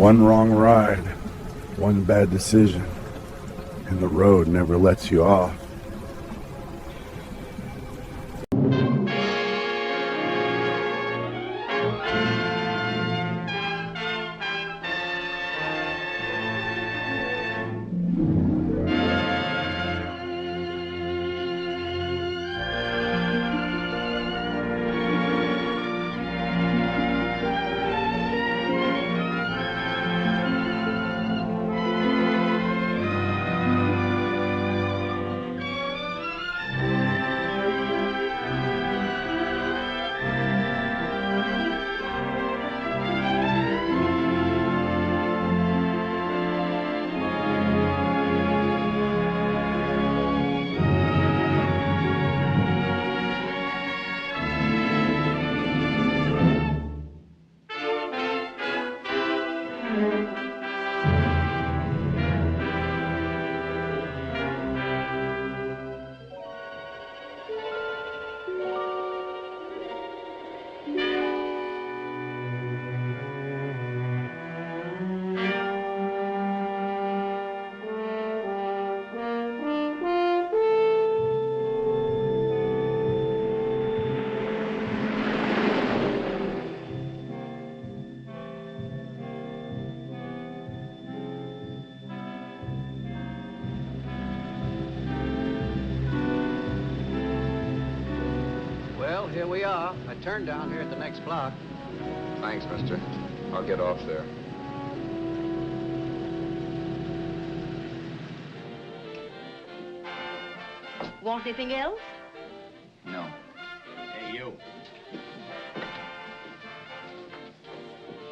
One wrong ride, one bad decision, and the road never lets you off. Here we are. I turned down here at the next block. Thanks, mister. I'll get off there. Want anything else? No. Hey, you.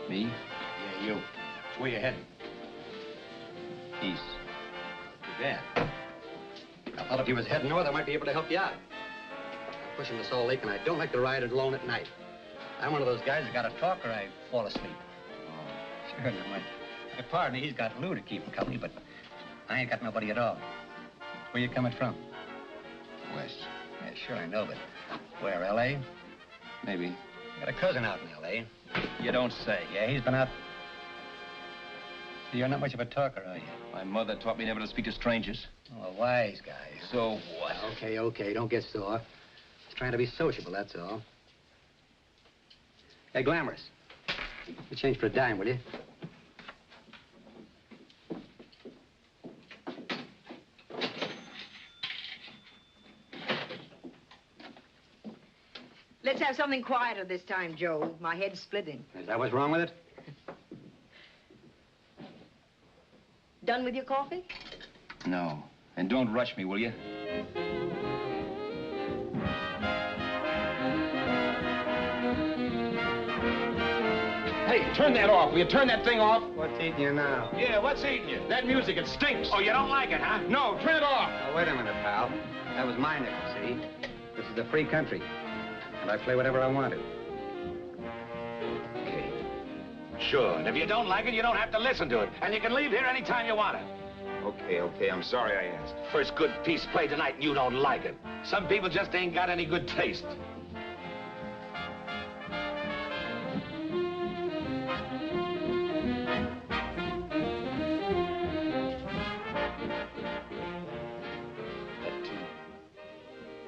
Me? Yeah, you. Where you heading? East. Too bad. I thought if you was heading north, I might be able to help you out. I'm pushing the Salt Lake, and I don't like to ride it alone at night. I'm one of those guys that got to talk or I fall asleep. Oh, sure, now my partner, he's got Lou to keep him company, but I ain't got nobody at all. Where you coming from? West. Yeah, sure, I know, but where, L.A.? Maybe. Got a cousin out in L.A. You don't say. Yeah, he's been out. You're not much of a talker, are you? My mother taught me never to speak to strangers. Oh, a wise guy. So what? Okay, don't get sore. Just trying to be sociable, that's all. Hey, Glamorous. You change for a dime, will you? Let's have something quieter this time, Joe. My head's splitting. Is that what's wrong with it? Done with your coffee? No. And don't rush me, will you? Hey, turn that off. Will you turn that thing off? What's eating you now? Yeah, what's eating you? That music, it stinks. Oh, you don't like it, huh? No, turn it off. Oh, wait a minute, pal. That was my nickel, see? This is a free country, and I play whatever I want to. Okay. Sure, and if you don't like it, you don't have to listen to it. And you can leave here anytime you want to. Okay, I'm sorry I asked. First good piece played tonight and you don't like it. Some people just ain't got any good taste.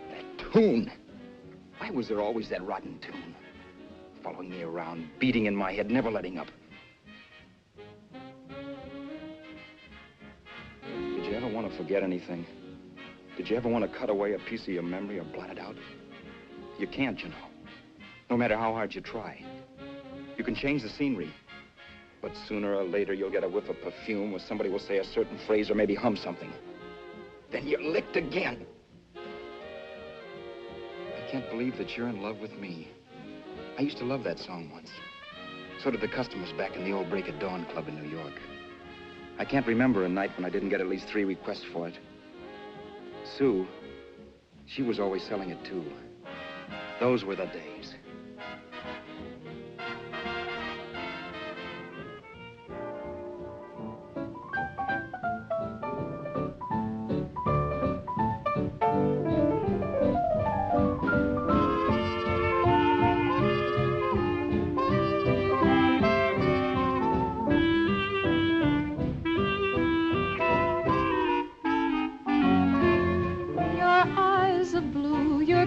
That tune. Why was there always that rotten tune? Following me around, beating in my head, never letting up. Did you ever want to forget anything? Did you ever want to cut away a piece of your memory or blot it out? You can't, you know. No matter how hard you try. You can change the scenery, but sooner or later you'll get a whiff of perfume or somebody will say a certain phrase or maybe hum something. Then you're licked again. I can't believe that you're in love with me. I used to love that song once. So did the customers back in the old Break of Dawn Club in New York. I can't remember a night when I didn't get at least 3 requests for it. Sue, she was always selling it too. Those were the days.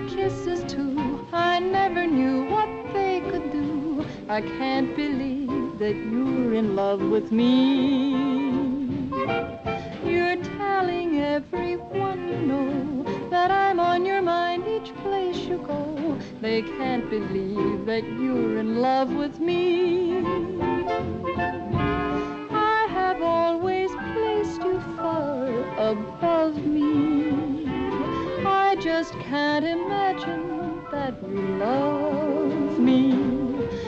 kisses too. I never knew what they could do. I can't believe that you're in love with me. You're telling everyone you know that I'm on your mind each place you go. They can't believe that you're in love with me. I have always placed you far above me. I just can't imagine that you love me.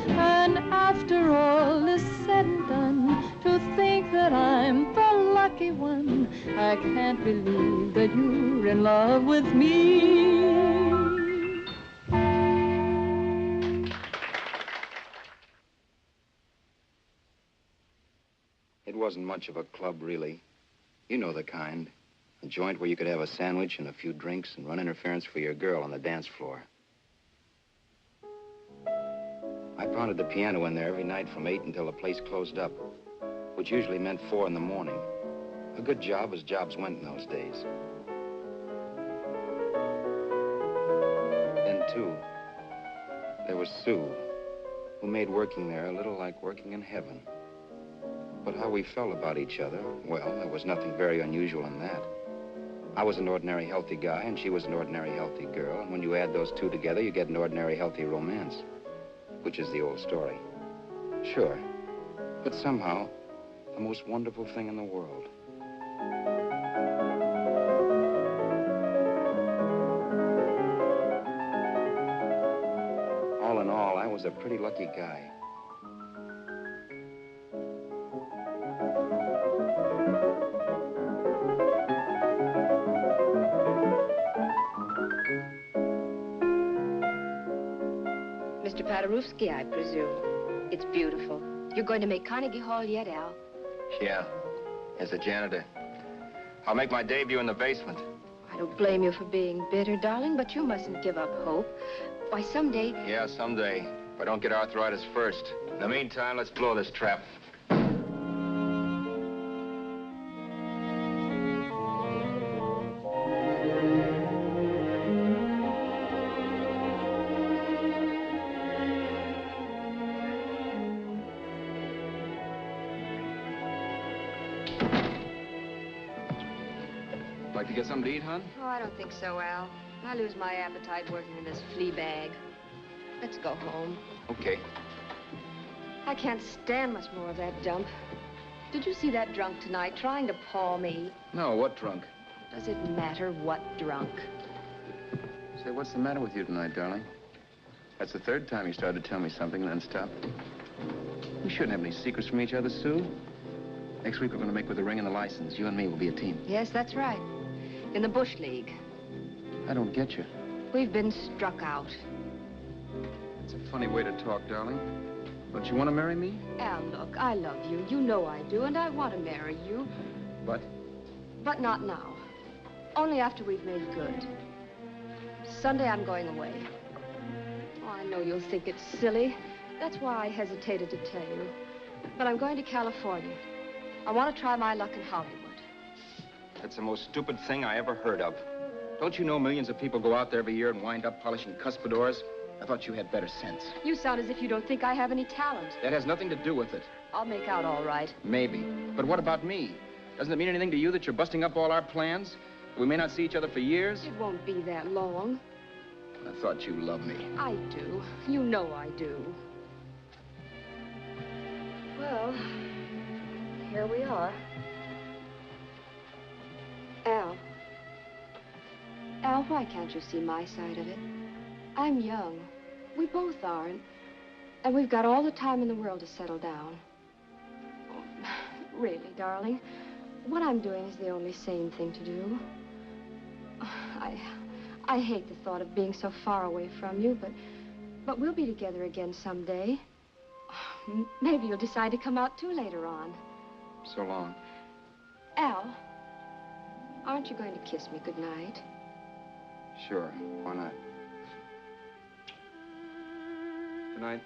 And after all is said and done, to think that I'm the lucky one, I can't believe that you're in love with me. It wasn't much of a club, really. You know the kind. A joint where you could have a sandwich and a few drinks and run interference for your girl on the dance floor. I pounded the piano in there every night from 8 until the place closed up, which usually meant 4 in the morning. A good job as jobs went in those days. Then, too, there was Sue, who made working there a little like working in heaven. But how we felt about each other, well, there was nothing very unusual in that. I was an ordinary healthy guy, and she was an ordinary healthy girl, and when you add those two together, you get an ordinary healthy romance, which is the old story. Sure, but somehow, the most wonderful thing in the world. All in all, I was a pretty lucky guy. Mr. Paderewski, I presume. It's beautiful. You're going to make Carnegie Hall yet, Al? Yeah, as a janitor. I'll make my debut in the basement. I don't blame you for being bitter, darling, but you mustn't give up hope. Why, someday... Yeah, someday. If I don't get arthritis first. In the meantime, let's blow this trap. Like to get something to eat, hon? Oh, I don't think so, Al. I lose my appetite working in this flea bag. Let's go home. Okay. I can't stand much more of that dump. Did you see that drunk tonight trying to paw me? No, what drunk? Does it matter what drunk? Say, what's the matter with you tonight, darling? That's the third time you started to tell me something and then stopped. We shouldn't have any secrets from each other, Sue. Next week, we're going to make with the ring and the license. You and me will be a team. Yes, that's right. In the Bush League. I don't get you. We've been struck out. It's a funny way to talk, darling. Don't you want to marry me? Al, look, I love you. You know I do, and I want to marry you. But? But not now. Only after we've made good. Sunday, I'm going away. Oh, I know you'll think it's silly. That's why I hesitated to tell you. But I'm going to California. I want to try my luck in Hollywood. That's the most stupid thing I ever heard of. Don't you know millions of people go out there every year and wind up polishing cuspidors? I thought you had better sense. You sound as if you don't think I have any talent. That has nothing to do with it. I'll make out all right. Maybe. But what about me? Doesn't it mean anything to you that you're busting up all our plans? We may not see each other for years? It won't be that long. I thought you loved me. I do. You know I do. Well, here we are. Al, why can't you see my side of it? I'm young. We both are, and we've got all the time in the world to settle down. Really, darling, what I'm doing is the only sane thing to do. I hate the thought of being so far away from you, but we'll be together again someday. Maybe you'll decide to come out too later on. So long. Al, aren't you going to kiss me goodnight? Sure, why not? Good night.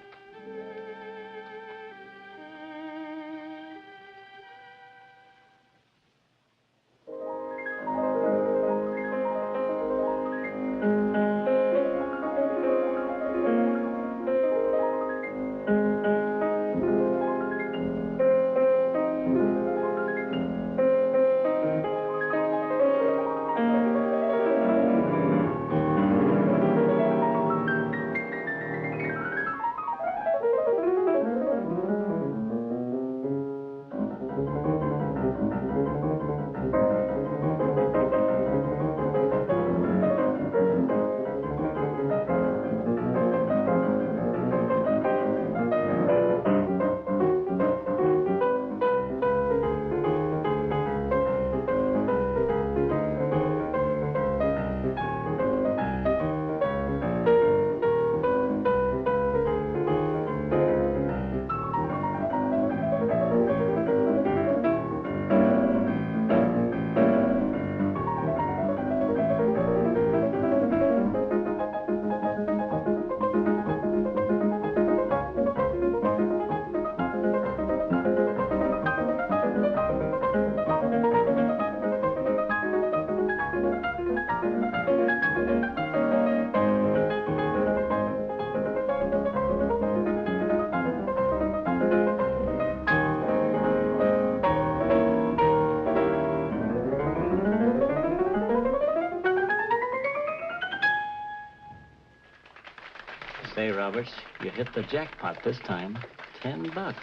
Say, Roberts, you hit the jackpot this time. $10.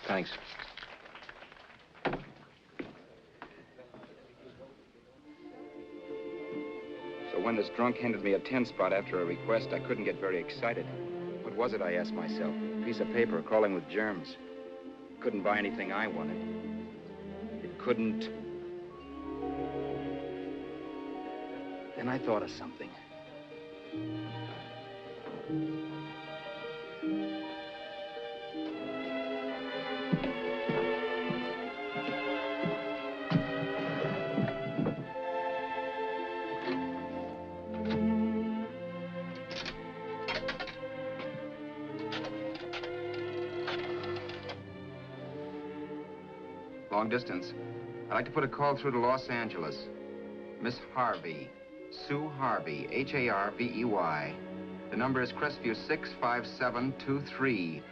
Thanks. So when this drunk handed me a 10 spot after a request, I couldn't get very excited. What was it, I asked myself? A piece of paper crawling with germs. Couldn't buy anything I wanted. It couldn't... Then I thought of something. Long distance. I'd like to put a call through to Los Angeles. Miss Harvey. Sue Harvey, Harvey. The number is Crestview 65723.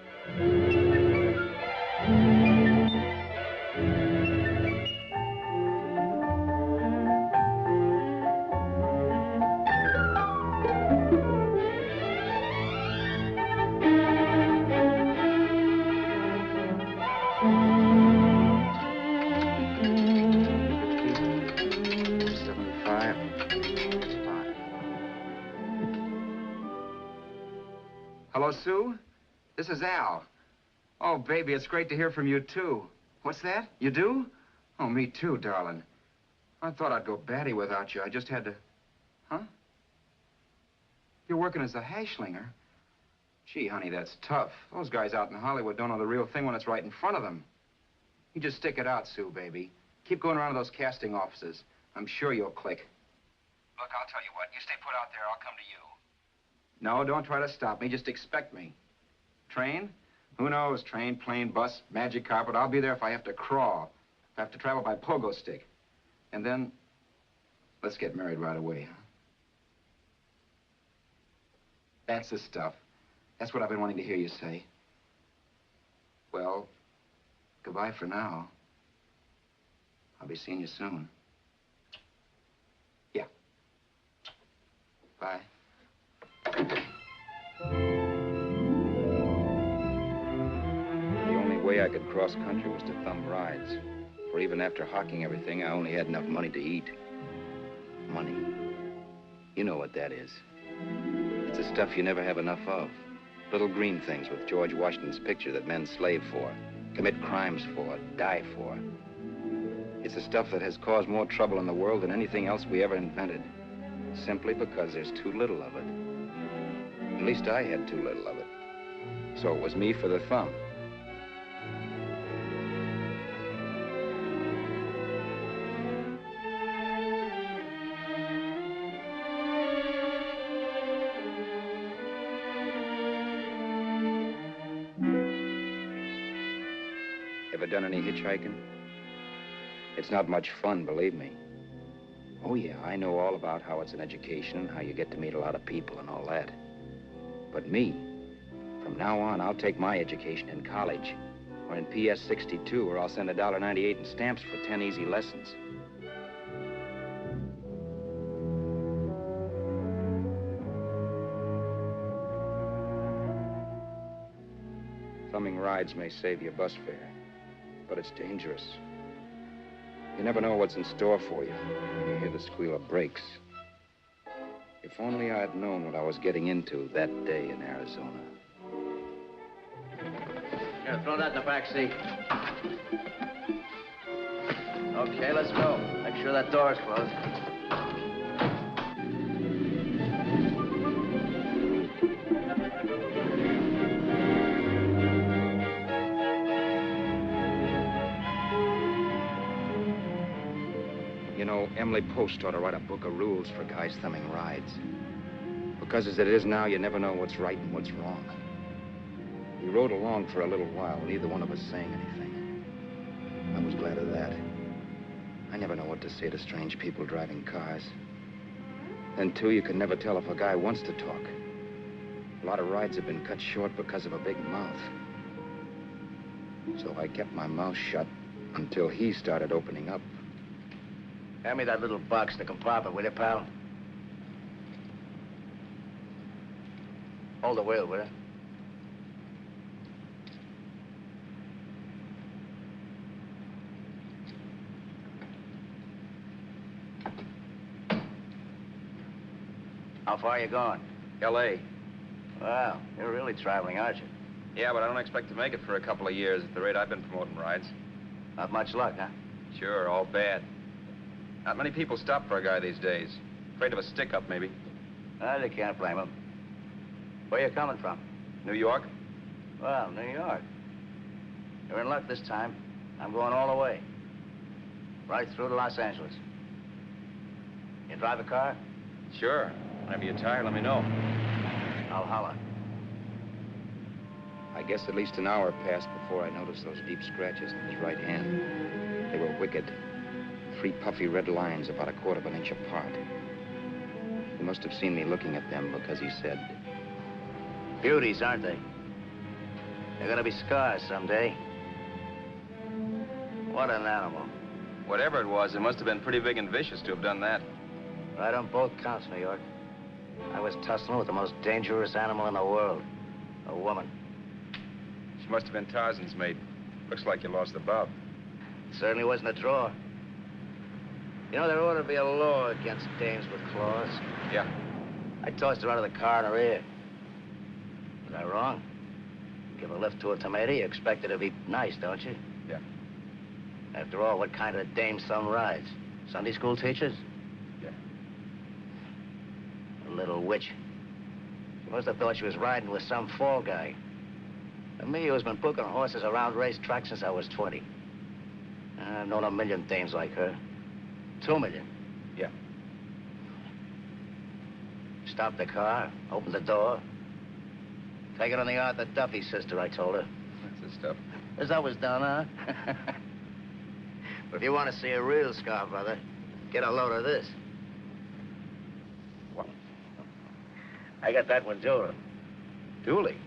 Hello, Sue? This is Al. Oh, baby, it's great to hear from you, too. What's that? You do? Oh, me too, darling. I thought I'd go batty without you. I just had to... Huh? You're working as a hashlinger? Gee, honey, that's tough. Those guys out in Hollywood don't know the real thing when it's right in front of them. You just stick it out, Sue, baby. Keep going around to those casting offices. I'm sure you'll click. Look, I'll tell you what. You stay put out there, I'll come to you. No, don't try to stop me. Just expect me. Train? Who knows? Train, plane, bus, magic carpet. I'll be there if I have to crawl. If I have to travel by pogo stick. And then, let's get married right away, huh? That's the stuff. That's what I've been wanting to hear you say. Well, goodbye for now. I'll be seeing you soon. Yeah. Bye. The only way I could cross country was to thumb rides. For even after hawking everything, I only had enough money to eat. Money. You know what that is. It's the stuff you never have enough of. Little green things with George Washington's picture that men slave for, commit crimes for, die for. It's the stuff that has caused more trouble in the world than anything else we ever invented. Simply because there's too little of it. At least I had too little of it. So it was me for the thumb. Ever done any hitchhiking? It's not much fun, believe me. Oh, yeah, I know all about how it's an education and how you get to meet a lot of people and all that. But me, from now on, I'll take my education in college or in PS 62, or I'll send $1.98 in stamps for 10 easy lessons. Thumbing rides may save you bus fare, but it's dangerous. You never know what's in store for you when you hear the squeal of brakes. If only I had known what I was getting into that day in Arizona. Here, throw that in the back seat. Okay, let's go. Make sure that door's closed. You know, Emily Post ought to write a book of rules for guys thumbing rides. Because as it is now, you never know what's right and what's wrong. We rode along for a little while, neither one of us saying anything. I was glad of that. I never know what to say to strange people driving cars. Then, too, you can never tell if a guy wants to talk. A lot of rides have been cut short because of a big mouth. So I kept my mouth shut until he started opening up. Hand me that little box, the compartment, will you, pal? Hold the wheel, will you? How far are you going? L.A. Well, you're really traveling, aren't you? Yeah, but I don't expect to make it for a couple of years at the rate I've been promoting rides. Not much luck, huh? Sure, all bad. Not many people stop for a guy these days. Afraid of a stick-up, maybe. Well, you can't blame them. Where you coming from? New York? Well, New York. You're in luck this time. I'm going all the way. Right through to Los Angeles. You drive a car? Sure. Whenever you're tired, let me know. I'll holler. I guess at least an hour passed before I noticed those deep scratches in his right hand. They were wicked. 3 puffy red lines about a quarter of an inch apart. He must have seen me looking at them because he said, Beauties, aren't they? They're gonna be scars someday. What an animal. Whatever it was, it must have been pretty big and vicious to have done that. Right on both counts, New York. I was tussling with the most dangerous animal in the world. A woman. She must have been Tarzan's mate. Looks like you lost the bout. It certainly wasn't a draw. You know, there ought to be a law against dames with claws. Yeah. I tossed her out of the car in her ear. Was I wrong? Give a lift to a tomato, you expect her to be nice, don't you? Yeah. After all, what kind of dame son rides? Sunday school teachers? Yeah. A little witch. She must have thought she was riding with some fall guy. And me, who's been booking horses around racetracks since I was 20. I've known a million dames like her. 2 million. Yeah. Stopped the car, opened the door. Take it on the Arthur Duffy sister, I told her. That's the stuff. As I was done, huh? But if you want to see a real scar, brother, get a load of this. What? I got that one dueling. Dueling?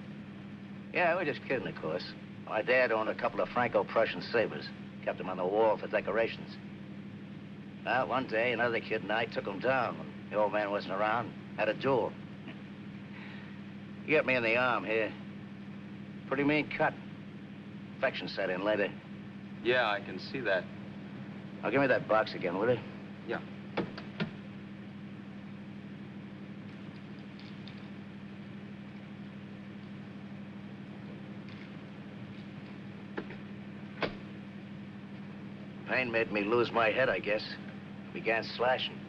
Yeah, we're just kidding, of course. My dad owned a couple of Franco-Prussian sabers. Kept them on the wall for decorations. Well, one day, another kid and I took them down when the old man wasn't around. Had a duel. He got me in the arm here. Pretty mean cut. Infection set in later. Yeah, I can see that. Now, give me that box again, will you? Yeah. Pain made me lose my head, I guess. Began slashing.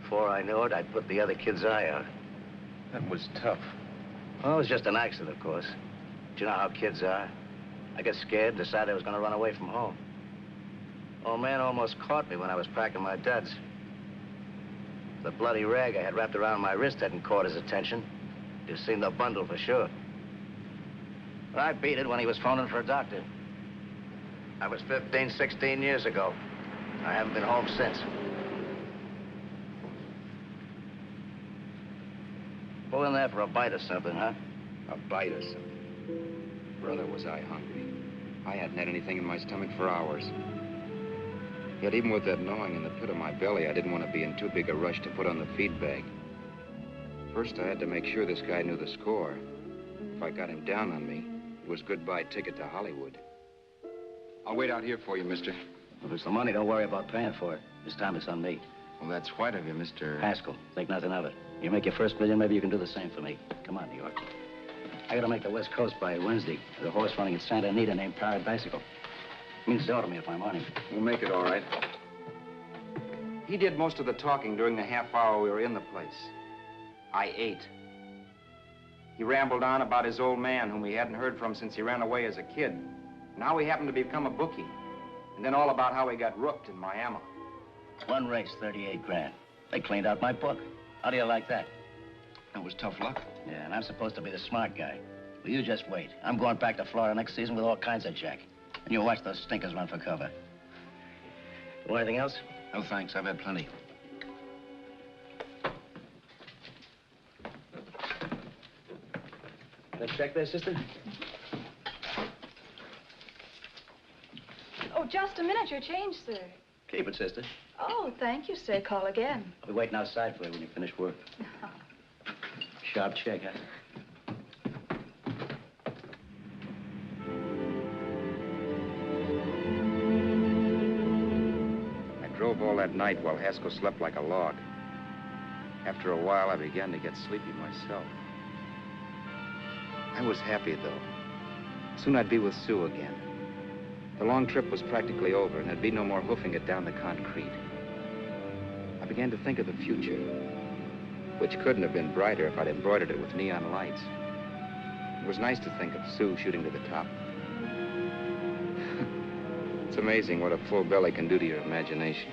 Before I knew it, I'd put the other kid's eye out. That was tough. Well, it was just an accident, of course. But you know how kids are. I got scared, decided I was going to run away from home. Old man almost caught me when I was packing my duds. The bloody rag I had wrapped around my wrist hadn't caught his attention. You've seen the bundle for sure. But I beat it when he was phoning for a doctor. That was 15, 16 years ago. I haven't been home since. Pull in there for a bite or something, huh? a bite or something. Brother, was I hungry. I hadn't had anything in my stomach for hours. Yet even with that gnawing in the pit of my belly, I didn't want to be in too big a rush to put on the feed bag. First, I had to make sure this guy knew the score. If I got him down on me, it was goodbye ticket to Hollywood. I'll wait out here for you, mister. If it's the money, don't worry about paying for it. This time it's on me. Well, that's white of you, Mr. Haskell, think nothing of it. You make your first million, maybe you can do the same for me. Come on, New York. I gotta make the West Coast by Wednesday. There's a horse running at Santa Anita named Paradicycle. Means to me if I'm on him. We'll make it all right. He did most of the talking during the half hour we were in the place. I ate. He rambled on about his old man, whom we hadn't heard from since he ran away as a kid. And how he happened to become a bookie. And then all about how he got rooked in Miami. One race, 38 grand. They cleaned out my book. How do you like that? That was tough luck. Yeah, and I'm supposed to be the smart guy. Well, you just wait. I'm going back to Florida next season with all kinds of jack. And you'll watch those stinkers run for cover. Want anything else? No, thanks. I've had plenty. That check there, sister? Oh, just a minute. Your change, sir. Keep it, sister. Oh, thank you, sir. Call again. I'll be waiting outside for you when you finish work. Sharp check, huh? I drove all that night while Haskell slept like a log. After a while, I began to get sleepy myself. I was happy, though. Soon I'd be with Sue again. The long trip was practically over, and there'd be no more hoofing it down the concrete. I began to think of the future, which couldn't have been brighter if I'd embroidered it with neon lights. It was nice to think of Sue shooting to the top. It's amazing what a full belly can do to your imagination.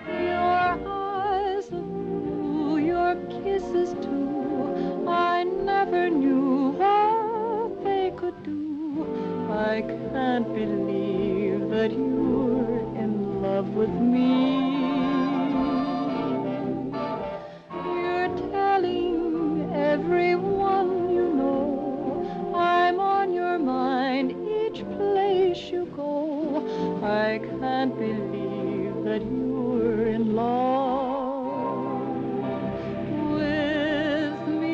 Your eyes of blue, your kisses too, I never knew what they could do. I can't believe that you're in love with me. You're telling everyone you know I'm on your mind each place you go. I can't believe that you're in love with me.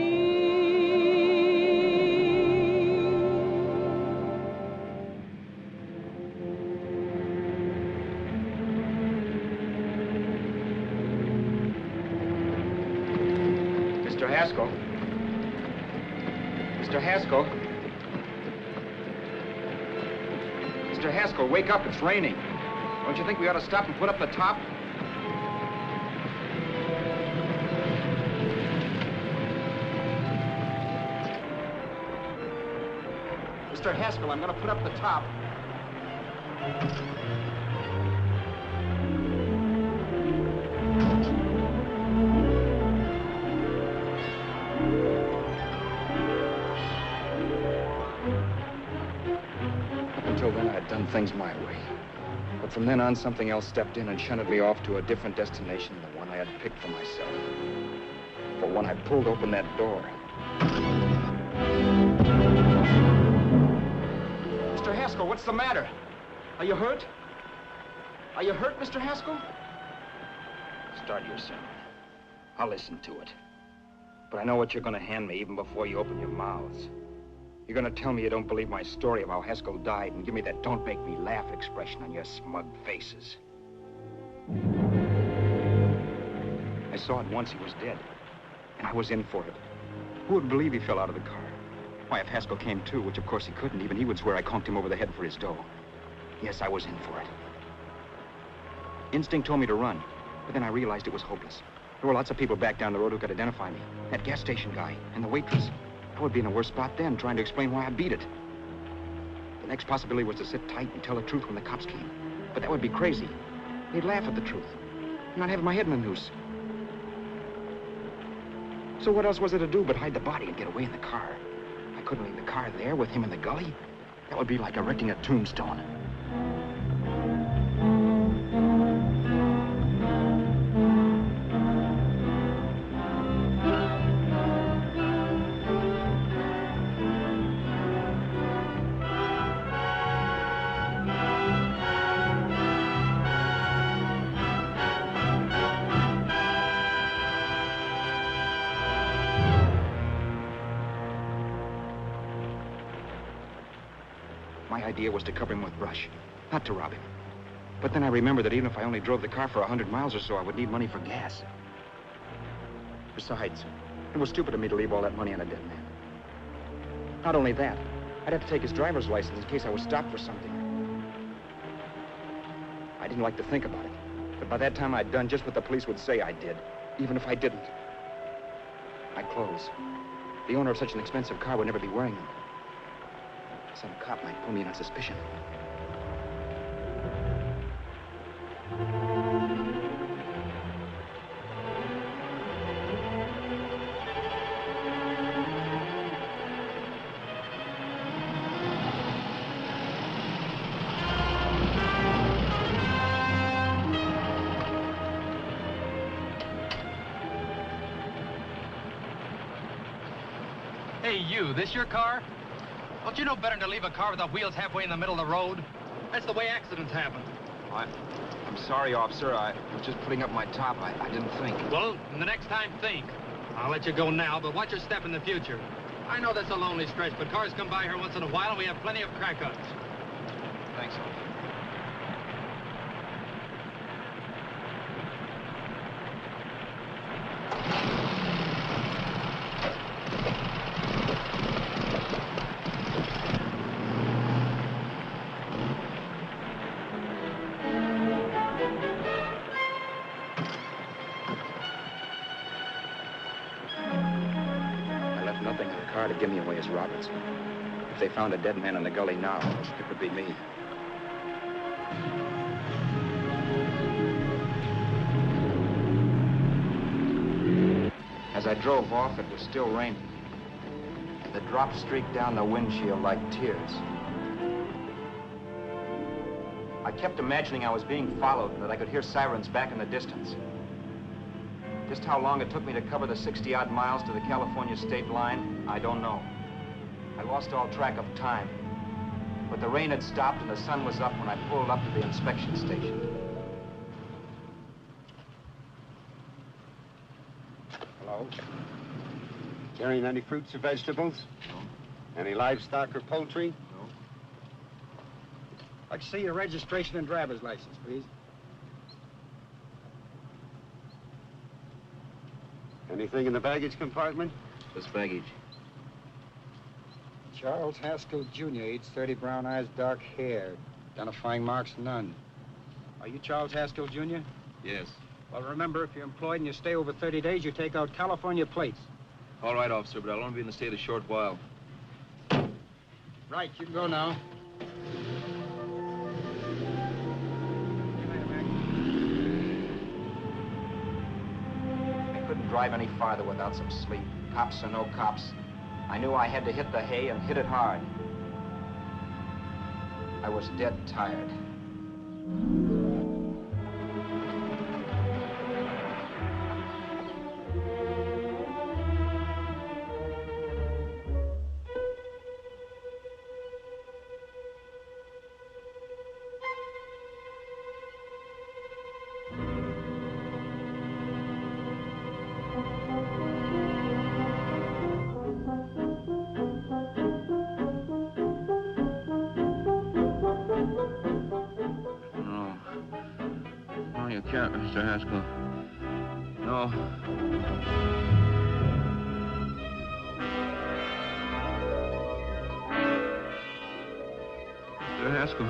Mr. Haskell? Mr. Haskell? Mr. Haskell, wake up, it's raining. Don't you think we ought to stop and put up the top? Mr. Haskell, I'm gonna put up the top. Until then, I had done things my way. But from then on, something else stepped in and shunted me off to a different destination than the one I had picked for myself. For when I pulled open that door... Mr. Haskell, what's the matter? Are you hurt? Are you hurt, Mr. Haskell? Start your sermon. I'll listen to it. But I know what you're gonna hand me even before you open your mouths. You're gonna tell me you don't believe my story of how Haskell died and give me that don't make me laugh expression on your smug faces. I saw at once he was dead, and I was in for it. Who would believe he fell out of the car? Why, if Haskell came too, which of course he couldn't, even he would swear I conked him over the head for his dough. Yes, I was in for it. Instinct told me to run, but then I realized it was hopeless. There were lots of people back down the road who could identify me. That gas station guy and the waitress. I would be in a worse spot then, trying to explain why I beat it. The next possibility was to sit tight and tell the truth when the cops came. But that would be crazy. They'd laugh at the truth. I'm not having my head in a noose. So what else was there to do but hide the body and get away in the car? I couldn't leave the car there with him in the gully. That would be like erecting a tombstone. My idea was to cover him with brush, not to rob him. But then I remembered that even if I only drove the car for 100 miles or so, I would need money for gas. Besides, it was stupid of me to leave all that money on a dead man. Not only that, I'd have to take his driver's license in case I was stopped for something. I didn't like to think about it, but by that time I'd done just what the police would say I did, even if I didn't. My clothes. The owner of such an expensive car would never be wearing them. Some cop might pull me in on suspicion. Hey, you, this your car? Don't you know better than to leave a car with the wheels halfway in the middle of the road? That's the way accidents happen. I'm sorry, officer. I was just putting up my top. I didn't think. Well, the next time, think. I'll let you go now, but watch your step in the future. I know that's a lonely stretch, but cars come by here once in a while, and we have plenty of crack-ups. Thanks, officer. To give me away as Roberts. If they found a dead man in the gully now, it would be me. As I drove off, it was still raining. The drops streaked down the windshield like tears. I kept imagining I was being followed and that I could hear sirens back in the distance. Just how long it took me to cover the 60-odd miles to the California state line, I don't know. I lost all track of time. But the rain had stopped and the sun was up when I pulled up to the inspection station. Hello? Carrying any fruits or vegetables? No. Any livestock or poultry? No. I'd like to see your registration and driver's license, please. Anything in the baggage compartment? This baggage. Charles Haskell, Jr., age 30, brown eyes, dark hair. Identifying marks, none. Are you Charles Haskell, Jr.? Yes. Well, remember, if you're employed and you stay over 30 days, you take out California plates. All right, officer, but I'll only be in the state a short while. Right, you can go now. I couldn't drive any farther without some sleep. Cops or no cops, I knew I had to hit the hay and hit it hard. I was dead tired. You can't, Mr. Haskell. No. Mr. Haskell,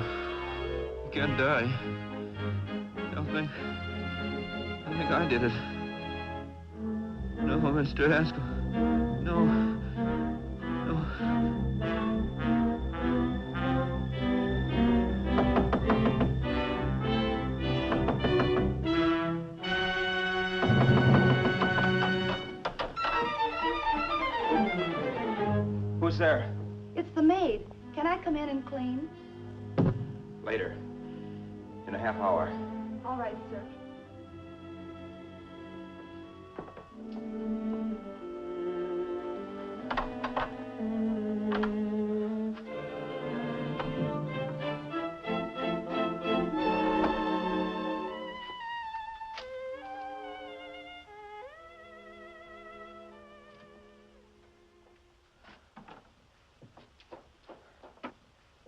you can't die. Don't think I did it. No, Mr. Haskell. No. No. Who's there? It's the maid. Can I come in and clean? Later. In a half hour. All right, sir.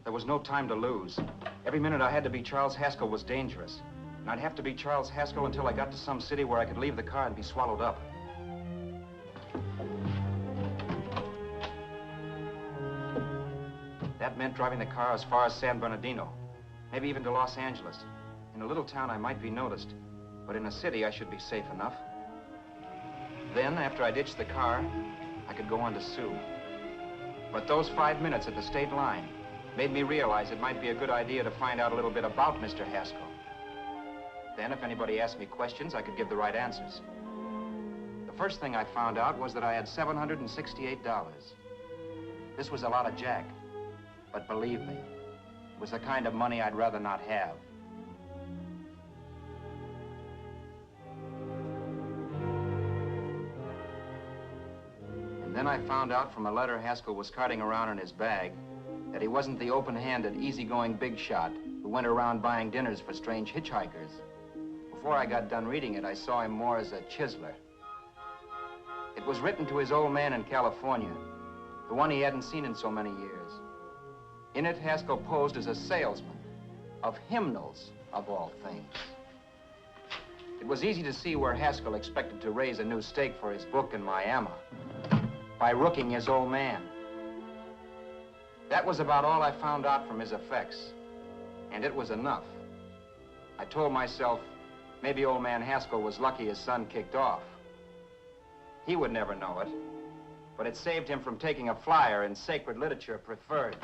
There was no time to lose. Every minute I had to be Charles Haskell was dangerous. And I'd have to be Charles Haskell until I got to some city where I could leave the car and be swallowed up. That meant driving the car as far as San Bernardino, maybe even to Los Angeles. In a little town, I might be noticed, but in a city, I should be safe enough. Then, after I ditched the car, I could go on to Sue. But those 5 minutes at the state line made me realize it might be a good idea to find out a little bit about Mr. Haskell. Then, if anybody asked me questions, I could give the right answers. The first thing I found out was that I had $768. This was a lot of jack, but believe me, it was the kind of money I'd rather not have. And then I found out from a letter Haskell was carting around in his bag that he wasn't the open-handed, easygoing big shot who went around buying dinners for strange hitchhikers. Before I got done reading it, I saw him more as a chiseler. It was written to his old man in California, the one he hadn't seen in so many years. In it, Haskell posed as a salesman of hymnals, of all things. It was easy to see where Haskell expected to raise a new stake for his book in Miami by rooking his old man. That was about all I found out from his effects, and it was enough. I told myself, maybe old man Haskell was lucky his son kicked off. He would never know it, but it saved him from taking a flyer in Sacred Literature Preferred.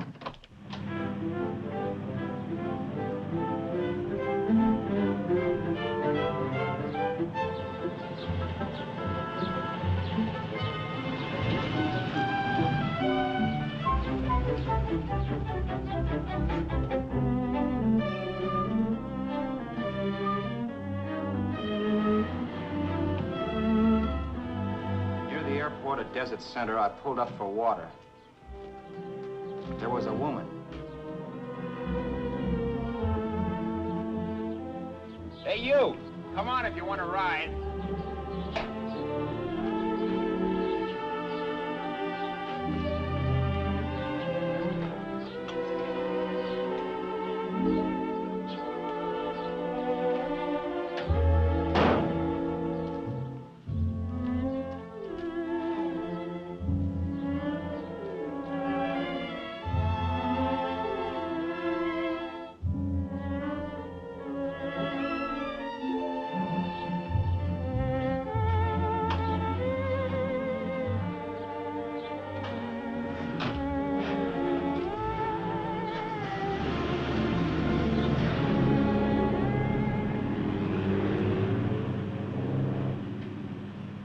At Desert Center, I pulled up for water. There was a woman. Hey, you! Come on if you want to ride.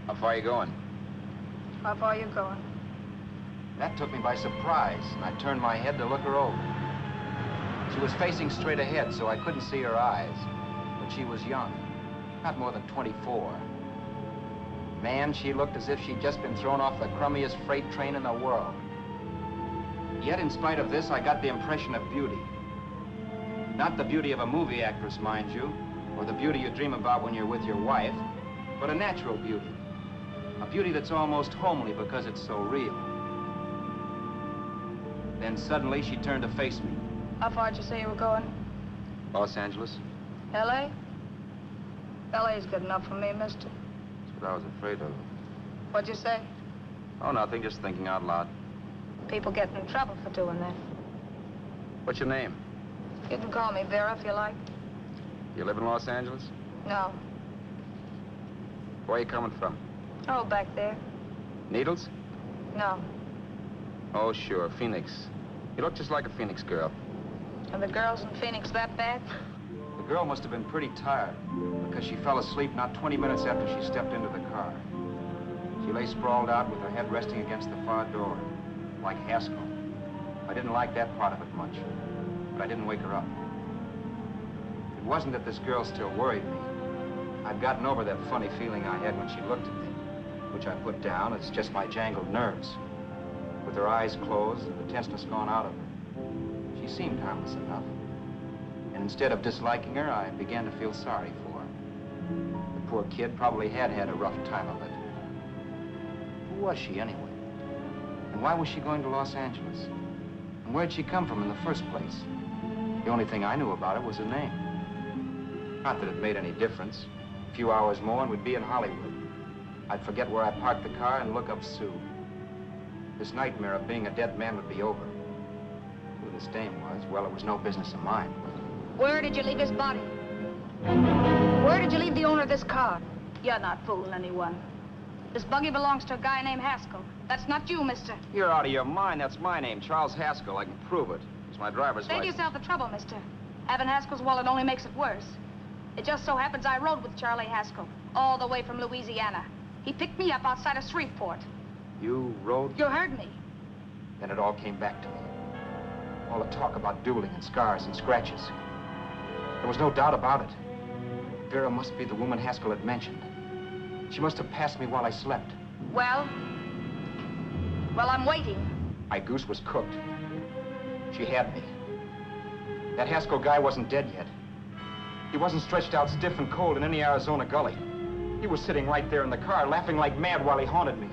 How far are you going? How far are you going? That took me by surprise, and I turned my head to look her over. She was facing straight ahead, so I couldn't see her eyes. But she was young, not more than 24. Man, she looked as if she'd just been thrown off the crummiest freight train in the world. Yet, in spite of this, I got the impression of beauty. Not the beauty of a movie actress, mind you, or the beauty you dream about when you're with your wife, but a natural beauty. A beauty that's almost homely because it's so real. Then suddenly she turned to face me. How far did you say you were going? Los Angeles? L.A.? L.A.'s good enough for me, mister. That's what I was afraid of. What'd you say? Oh, nothing, just thinking out loud. People get in trouble for doing that. What's your name? You can call me Vera if you like. You live in Los Angeles? No. Where are you coming from? Oh, back there. Needles? No. Oh, sure, Phoenix. You look just like a Phoenix girl. Are the girls in Phoenix that bad? The girl must have been pretty tired, because she fell asleep not 20 minutes after she stepped into the car. She lay sprawled out with her head resting against the far door, like Haskell. I didn't like that part of it much, but I didn't wake her up. It wasn't that this girl still worried me. I'd gotten over that funny feeling I had when she looked at me, which I put down as just my jangled nerves. With her eyes closed and the tenseness gone out of her, she seemed harmless enough. And instead of disliking her, I began to feel sorry for her. The poor kid probably had had a rough time of it. Who was she anyway? And why was she going to Los Angeles? And where'd she come from in the first place? The only thing I knew about her was her name. Not that it made any difference. A few hours more and we'd be in Hollywood. I'd forget where I parked the car and look up Sue. This nightmare of being a dead man would be over. Who this dame was, well, it was no business of mine. Where did you leave his body? Where did you leave the owner of this car? You're not fooling anyone. This buggy belongs to a guy named Haskell. That's not you, mister. You're out of your mind. That's my name, Charles Haskell. I can prove it. It's my driver's Save license. yourself the trouble, mister. Having Haskell's wallet only makes it worse. It just so happens I rode with Charlie Haskell, all the way from Louisiana. He picked me up outside of Shreveport. You rode? You heard me. Then it all came back to me. All the talk about dueling and scars and scratches. There was no doubt about it. Vera must be the woman Haskell had mentioned. She must have passed me while I slept. Well, I'm waiting. My goose was cooked. She had me. That Haskell guy wasn't dead yet. He wasn't stretched out stiff and cold in any Arizona gully. He was sitting right there in the car, laughing like mad while he haunted me.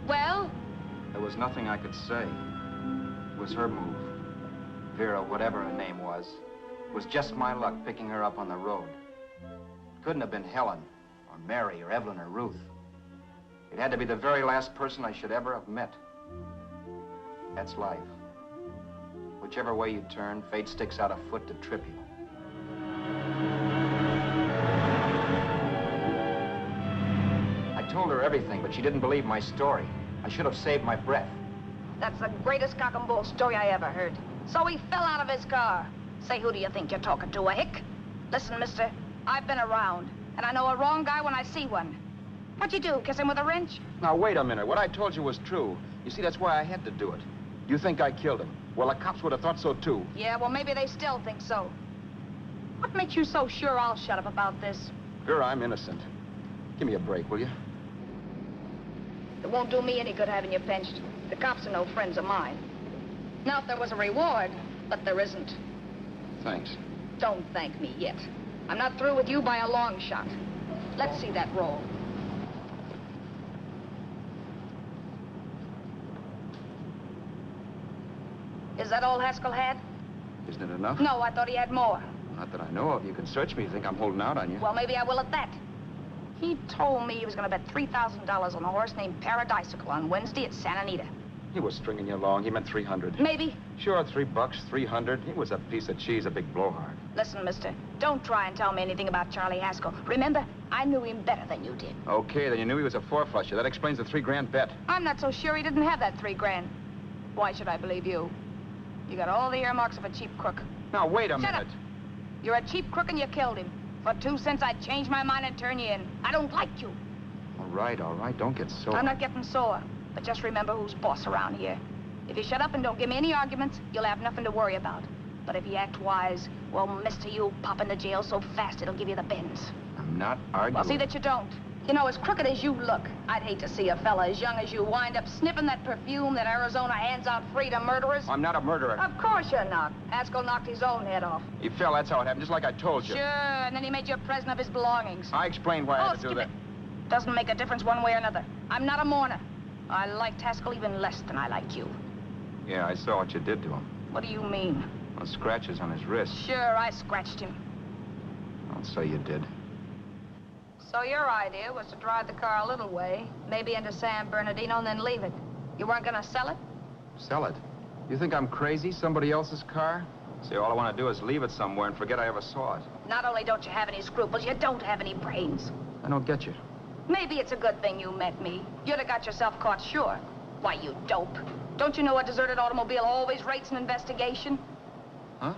Well? There was nothing I could say. It was her move. Vera, whatever her name was, it was just my luck picking her up on the road. It couldn't have been Helen, or Mary, or Evelyn, or Ruth. It had to be the very last person I should ever have met. That's life. Whichever way you turn, fate sticks out a foot to trip you. I told her everything, but she didn't believe my story. I should have saved my breath. That's the greatest cock and bull story I ever heard. So he fell out of his car. Say, who do you think you're talking to, a hick? Listen, mister, I've been around, and I know a wrong guy when I see one. What'd you do, kiss him with a wrench? Now, wait a minute. What I told you was true. You see, that's why I had to do it. You think I killed him. Well, the cops would have thought so, too. Yeah, well, maybe they still think so. What makes you so sure I'll shut up about this? Vera, I'm innocent. Give me a break, will you? It won't do me any good having you pinched. The cops are no friends of mine. Now, if there was a reward, but there isn't. Thanks. Don't thank me yet. I'm not through with you by a long shot. Let's see that roll. Is that all Haskell had? Isn't it enough? No, I thought he had more. Not that I know of. You can search me if you think I'm holding out on you. Well, maybe I will at that. He told me he was going to bet $3,000 on a horse named Paradisical on Wednesday at Santa Anita. He was stringing you along. He meant 300. Maybe. Sure, $3, 300. He was a piece of cheese, a big blowhard. Listen, mister, don't try and tell me anything about Charlie Haskell. Remember, I knew him better than you did. Okay, then you knew he was a four-flusher. That explains the $3 bet. I'm not so sure he didn't have that $3,000. Why should I believe you? You got all the earmarks of a cheap crook. Now, wait a Shut minute. up. You're a cheap crook and you killed him. For 2 cents, I'd change my mind and turn you in. I don't like you. All right. Don't get sore. I'm not getting sore, but just remember who's boss around here. If you shut up and don't give me any arguments, you'll have nothing to worry about. But if you act wise, well, mister, you'll pop into jail so fast it'll give you the bends. I'm not arguing. Well, see that you don't. You know, as crooked as you look, I'd hate to see a fella as young as you wind up sniffing that perfume that Arizona hands out free to murderers. I'm not a murderer. Of course you're not. Haskell knocked his own head off. He fell, that's how it happened, just like I told you. Sure, and then he made you a present of his belongings. I explained why I had to do skip that. it. Doesn't make a difference one way or another. I'm not a mourner. I liked Haskell even less than I like you. Yeah, I saw what you did to him. What do you mean? Those scratches on his wrist. Sure, I scratched him. I'll say you did. So your idea was to drive the car a little way, maybe into San Bernardino, and then leave it. You weren't gonna sell it? Sell it? You think I'm crazy? Somebody else's car? See, all I want to do is leave it somewhere and forget I ever saw it. Not only don't you have any scruples, you don't have any brains. I don't get you. Maybe it's a good thing you met me. You'd have got yourself caught, sure. Why, you dope. Don't you know a deserted automobile always rates an investigation? Huh?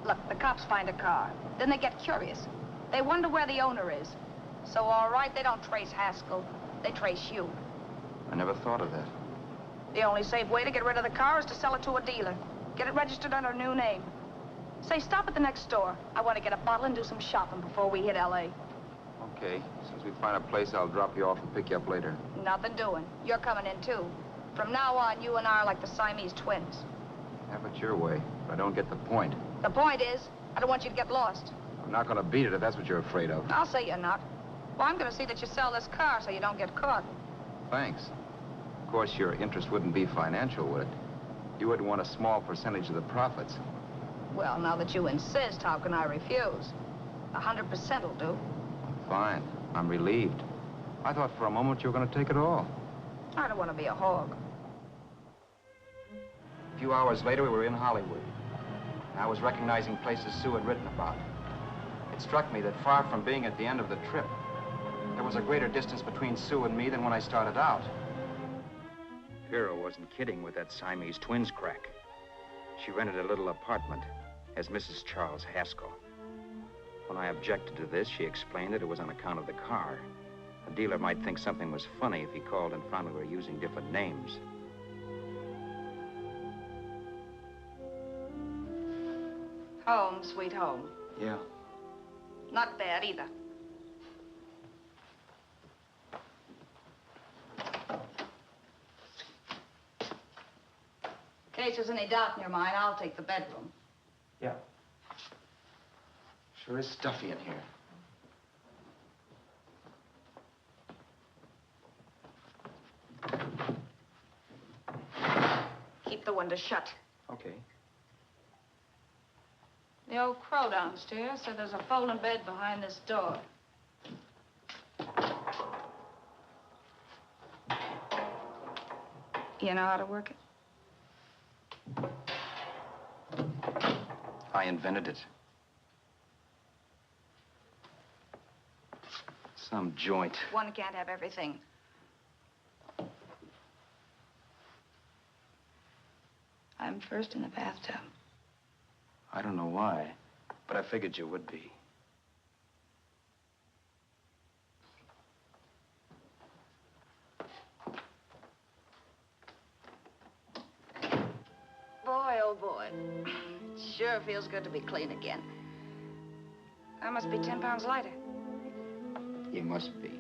Look, the cops find a car. Then they get curious. They wonder where the owner is. So, all right, they don't trace Haskell. They trace you. I never thought of that. The only safe way to get rid of the car is to sell it to a dealer. Get it registered under a new name. Say, stop at the next store. I want to get a bottle and do some shopping before we hit L.A. Okay. As soon as we find a place, I'll drop you off and pick you up later. Nothing doing. You're coming in, too. From now on, you and I are like the Siamese twins. Have it your way, but I don't get the point. The point is, I don't want you to get lost. I'm not going to beat it if that's what you're afraid of. I'll say you're not. Well, I'm going to see that you sell this car so you don't get caught. Thanks. Of course, your interest wouldn't be financial, would it? You wouldn't want a small percentage of the profits. Well, now that you insist, how can I refuse? 100% will do. Fine. I'm relieved. I thought for a moment you were going to take it all. I don't want to be a hog. A few hours later, we were in Hollywood. I was recognizing places Sue had written about. It struck me that far from being at the end of the trip, there was a greater distance between Sue and me than when I started out. Vera wasn't kidding with that Siamese twins crack. She rented a little apartment as Mrs. Charles Haskell. When I objected to this, she explained that it was on account of the car. A dealer might think something was funny if he called and found we were using different names. Home, sweet home. Yeah. Not bad either. case there's any doubt in your mind, I'll take the bedroom. Yeah. Sure is stuffy in here. Keep the window shut. Okay. The old crow downstairs said there's a folding bed behind this door. You know how to work it? I invented it. Some joint. One can't have everything. I'm first in the bathtub. I don't know why, but I figured you would be. Boy, oh boy. It sure feels good to be clean again. I must be 10 pounds lighter. You must be.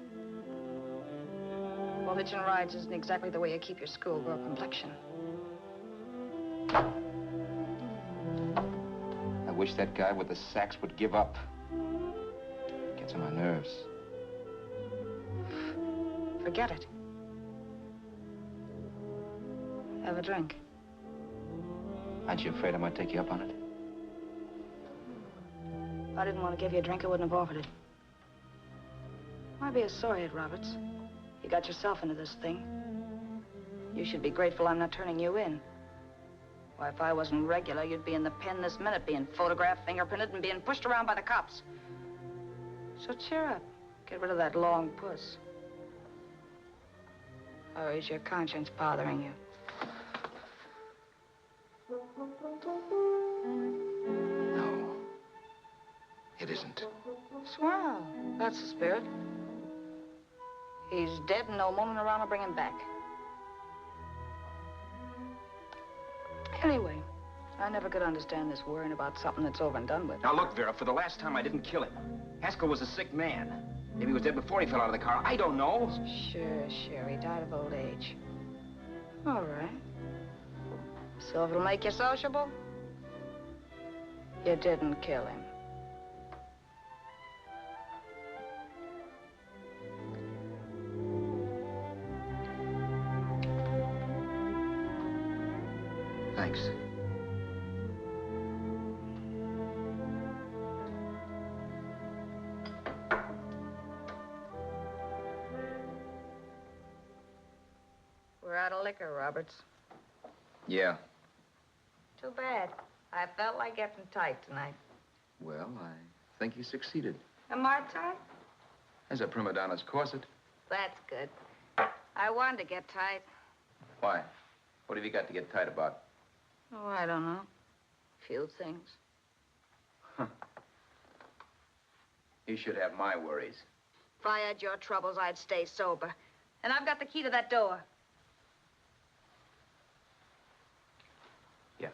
Well, hitching rides isn't exactly the way you keep your schoolgirl complexion. I wish that guy with the sax would give up. Gets on my nerves. Forget it. Have a drink. Aren't you afraid I might take you up on it? If I didn't want to give you a drink, I wouldn't have offered it. Why be a sorehead, Roberts? You got yourself into this thing. You should be grateful I'm not turning you in. Why, if I wasn't regular, you'd be in the pen this minute, being photographed, fingerprinted, and being pushed around by the cops. So cheer up. Get rid of that long puss. Or is your conscience bothering you? No. It isn't. Swell. That's the spirit. He's dead and no moaning around will bring him back. Anyway, I never could understand this worrying about something that's over and done with. Now look, Vera, for the last time I didn't kill him. Haskell was a sick man. Maybe he was dead before he fell out of the car. I don't know. Sure. He died of old age. All right. So if it'll make you sociable, you didn't kill him. Thanks. We're out of liquor, Roberts. Yeah. Too bad. I felt like getting tight tonight. Well, I think you succeeded. Am I tight? As a prima donna's corset. That's good. I wanted to get tight. Why? What have you got to get tight about? Oh, I don't know. Few things. You should have my worries. If I had your troubles, I'd stay sober. And I've got the key to that door. Yeah.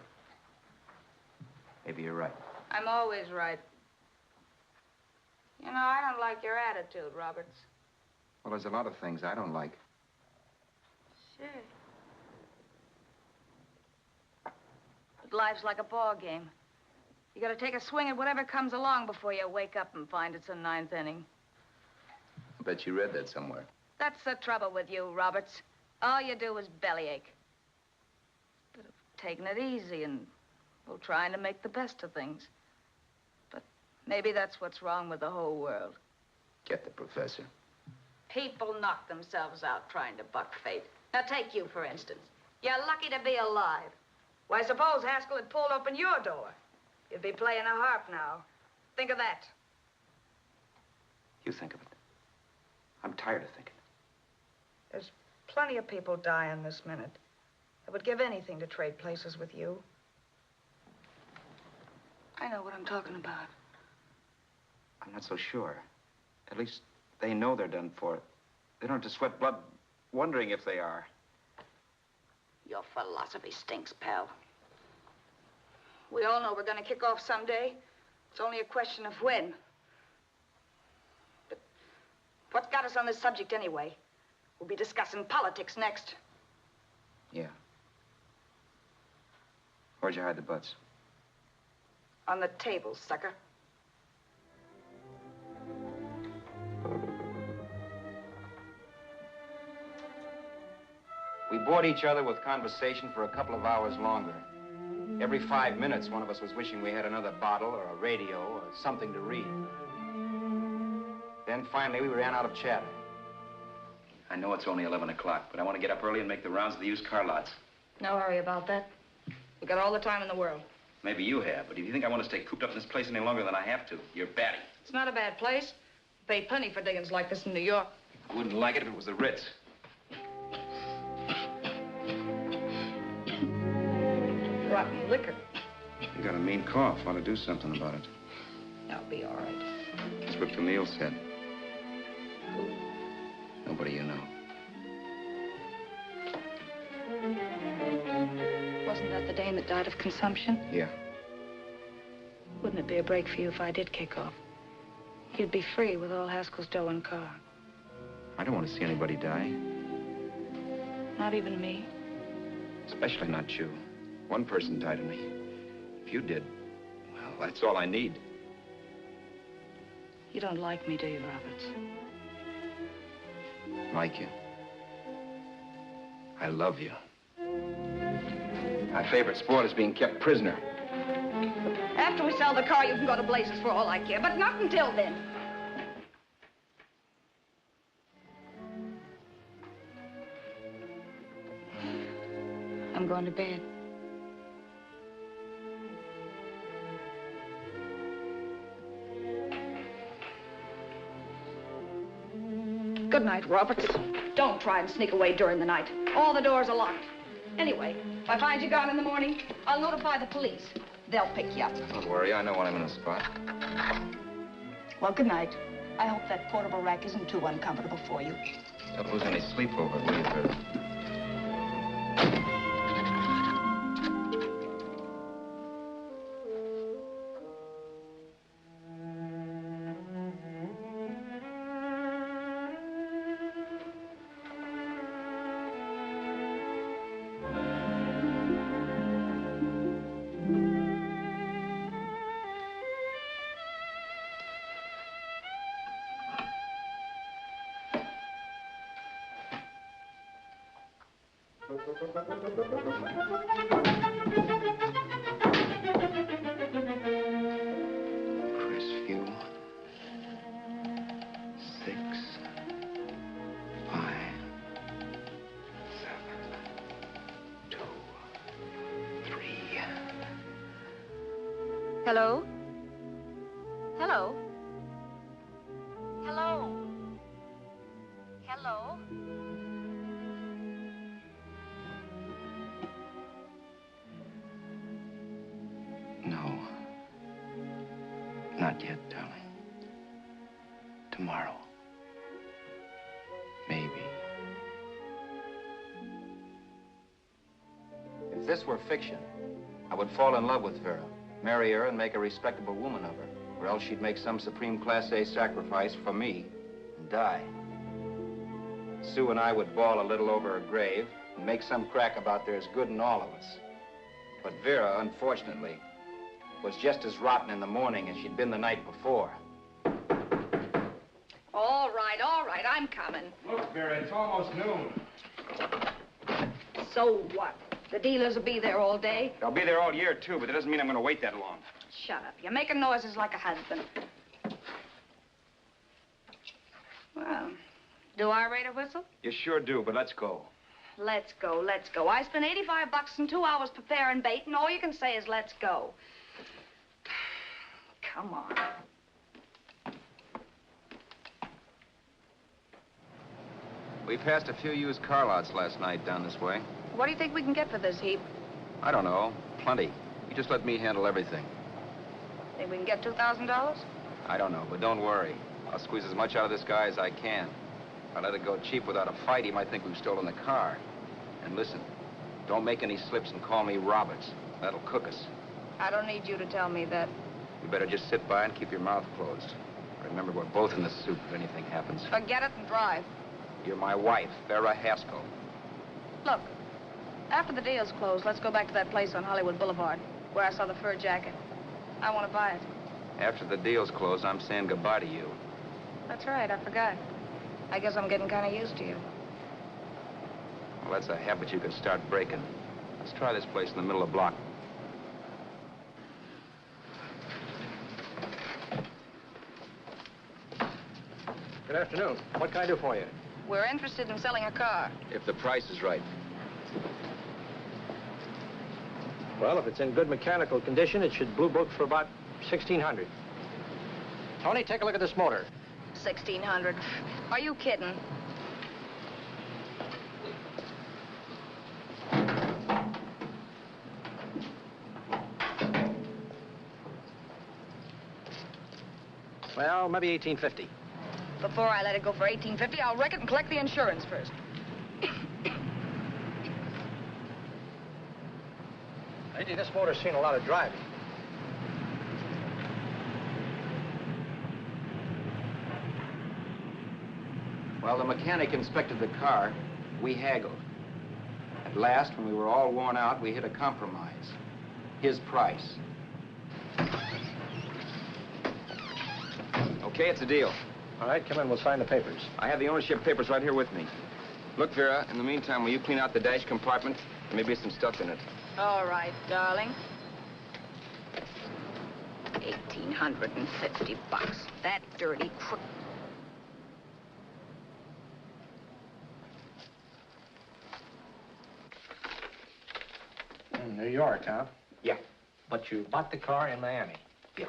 Maybe you're right. I'm always right. You know, I don't like your attitude, Roberts. Well, there's a lot of things I don't like. Sure. But life's like a ball game. You gotta take a swing at whatever comes along before you wake up and find it's a ninth inning. I bet you read that somewhere. That's the trouble with you, Roberts. All you do is bellyache. But taking it easy and, well, trying to make the best of things. But maybe that's what's wrong with the whole world. Get the professor. People knock themselves out trying to buck fate. Now, take you, for instance. You're lucky to be alive. Why, suppose Haskell had pulled open your door. You'd be playing a harp now. Think of that. You think of it. I'm tired of thinking. There's plenty of people dying this minute. I would give anything to trade places with you. I know what I'm talking about. I'm not so sure. At least they know they're done for. They don't have to sweat blood wondering if they are. Your philosophy stinks, pal. We all know we're going to kick off someday. It's only a question of when. But what's got us on this subject anyway? We'll be discussing politics next. Yeah. Where'd you hide the butts? On the table, sucker. We bored each other with conversation for a couple of hours longer. Every 5 minutes, one of us was wishing we had another bottle or a radio or something to read. Then finally, we ran out of chatter. I know it's only 11 o'clock, but I want to get up early and make the rounds of the used car lots. No hurry about that. We've got all the time in the world. Maybe you have, but if you think I want to stay cooped up in this place any longer than I have to, you're batty. It's not a bad place. Pay plenty for diggings like this in New York. I wouldn't like it if it was the Ritz. Rotten liquor. You got a mean cough. Want to do something about it. I'll be all right. That's what Camille said. Who? Nobody you know. Wasn't that the dame that died of consumption? Yeah. Wouldn't it be a break for you if I did kick off? You'd be free with all Haskell's dough and car. I don't want to see anybody die. Not even me. Especially not you. One person died of me. If you did, well, that's all I need. You don't like me, do you, Roberts? Like you. I love you. My favorite sport is being kept prisoner. After we sell the car, you can go to blazes for all I care, but not until then. I'm going to bed. Good night, Roberts. Don't try and sneak away during the night. All the doors are locked. Anyway, if I find you gone in the morning, I'll notify the police. They'll pick you up. Don't worry, I know when I'm in a spot. Well, good night. I hope that portable rack isn't too uncomfortable for you. Don't lose any sleep over it, will you, Vera? Crestview. 6, 5, 7, 2, 3. Hello? Hello? Hello? Hello? No. Not yet, darling. Tomorrow. Maybe. If this were fiction, I would fall in love with Vera, marry her, and make a respectable woman of her. Or else she'd make some supreme Class A sacrifice for me and die. Sue and I would bawl a little over her grave and make some crack about there's good in all of us. But Vera, unfortunately, was just as rotten in the morning as she'd been the night before. All right, I'm coming. Look, Vera, it's almost noon. So what? The dealers will be there all day. I'll be there all year, too, but that doesn't mean I'm going to wait that long. Shut up. You're making noises like a husband. Well, do I rate a whistle? You sure do, but let's go. Let's go, let's go. I spent $85 and 2 hours preparing bait, and all you can say is let's go. Come on. We passed a few used car lots last night down this way. What do you think we can get for this heap? I don't know. Plenty. You just let me handle everything. Think we can get $2,000? I don't know, but don't worry. I'll squeeze as much out of this guy as I can. If I let it go cheap without a fight, he might think we've stolen the car. And listen, don't make any slips and call me Roberts. That'll cook us. I don't need you to tell me that. You better just sit by and keep your mouth closed. Remember, we're both in the soup if anything happens. Forget it and drive. You're my wife, Vera Haskell. Look, After the deal's closed, let's go back to that place on Hollywood Boulevard where I saw the fur jacket. I want to buy it. After the deal's closed, I'm saying goodbye to you. That's right, I forgot. I guess I'm getting kind of used to you. Well, that's a habit you can start breaking. Let's try this place in the middle of the block. Good afternoon. What can I do for you? We're interested in selling a car. If the price is right. Well, if it's in good mechanical condition, it should blue book for about $1,600. Tony, take a look at this motor. 1,600. Are you kidding? Well, maybe $1,850. Before I let it go for $1,850, I'll wreck it and collect the insurance first. Lady, this motor's seen a lot of driving. Well, the mechanic inspected the car. We haggled. At last, when we were all worn out, we hit a compromise. His price. Okay, it's a deal. All right, come in, we'll sign the papers. I have the ownership papers right here with me. Look, Vera, in the meantime, will you clean out the dash compartment? There may be some stuff in it. All right, darling. 1,850 bucks. That dirty crook. New York, huh? Yeah. But you bought the car in Miami? Yeah.